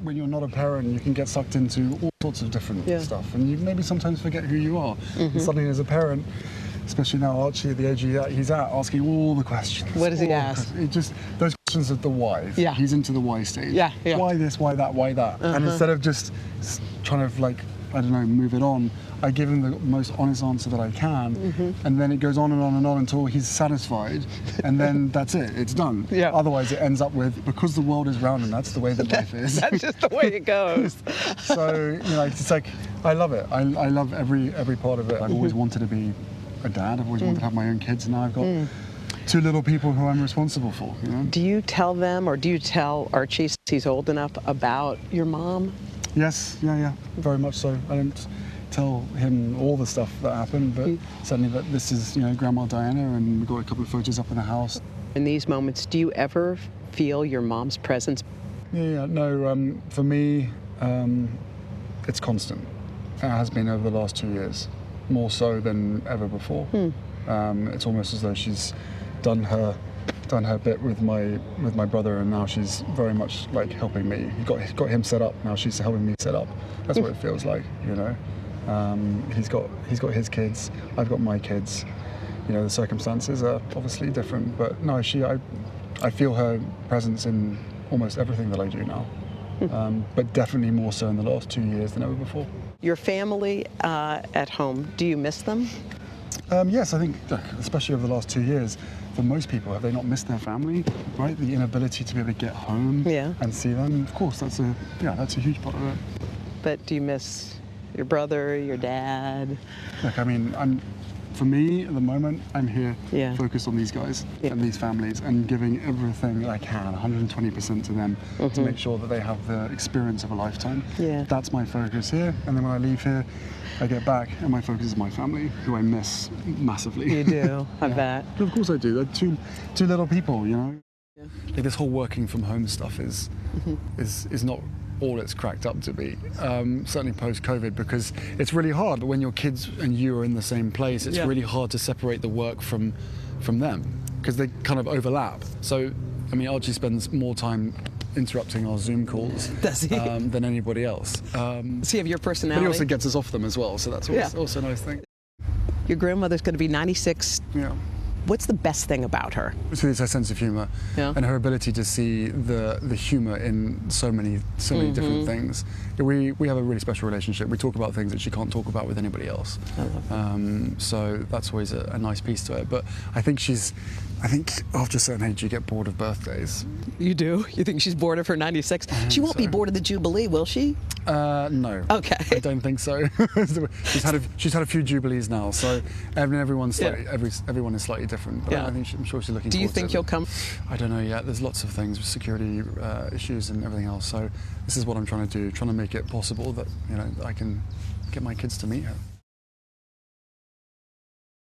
when you're not a parent, you can get sucked into all sorts of different stuff, and you maybe sometimes forget who you are. And suddenly, as a parent, especially now Archie at the age that he's at, asking all the questions. What does he ask? It just those questions of the why. Yeah. He's into the why stage. Yeah. Why this? Why that? Why that? And instead of just trying to I don't know, move it on, I give him the most honest answer that I can, and then it goes on and on and on until he's satisfied, and then that's it. It's done. Yeah. Otherwise, it ends up with, because the world is round and that's the way that life is. That's just the way it goes. So it's like I love it. I love every part of it. I've always wanted to be a dad. I've always wanted to have my own kids, and now I've got two little people who I'm responsible for. Do you tell them, or do you tell Archie, since he's old enough, about your mom? Yes, yeah, very much so. I don't tell him all the stuff that happened, but certainly that this is, Grandma Diana, and we've got a couple of photos up in the house. In these moments, do you ever feel your mom's presence? Yeah, no, for me, it's constant. It has been over the last 2 years, more so than ever before. It's almost as though she's done her bit with my brother, and now she's very much like helping me. He got him set up. Now she's helping me set up. That's what it feels like, He's got his kids. I've got my kids. The circumstances are obviously different, but no, I feel her presence in almost everything that I do now. But definitely more so in the last 2 years than ever before. Your family at home, do you miss them? Yes, I think, especially over the last 2 years, for most people, have they not missed their family, right? The inability to be able to get home and see them. Of course, that's a huge part of it. But do you miss your brother, your dad? Look, I mean, for me, at the moment, I'm here focused on these guys and these families, and giving everything I can, 120% to them, to make sure that they have the experience of a lifetime. That's my focus here. And then when I leave here, I get back, and my focus is my family, who I miss massively. You do, I bet. Of course I do. They're two little people, Like this whole working from home stuff is not all it's cracked up to be, certainly post-COVID, because it's really hard when your kids and you are in the same place. It's really hard to separate the work from them, because they kind of overlap. So, I mean, Archie spends more time interrupting our Zoom calls than anybody else. Does he have your personality? But he also gets us off them as well, so that's also a nice thing. Your grandmother's going to be 96. Yeah. What's the best thing about her? It's her sense of humour and her ability to see the humour in so many different things. We have a really special relationship. We talk about things that she can't talk about with anybody else. I love that. So that's always a nice piece to it. But I think after a certain age you get bored of birthdays. You do? You think she's bored of her 96? She won't be bored of the Jubilee, will she? No. Okay. I don't think so. she's had a few Jubilees now, so everyone is slightly different. But I'm sure she's looking forward to it. Do you think you'll come? I don't know yet. There's lots of things with security issues and everything else. So this is what I'm trying to do, trying to make it possible that I can get my kids to meet her.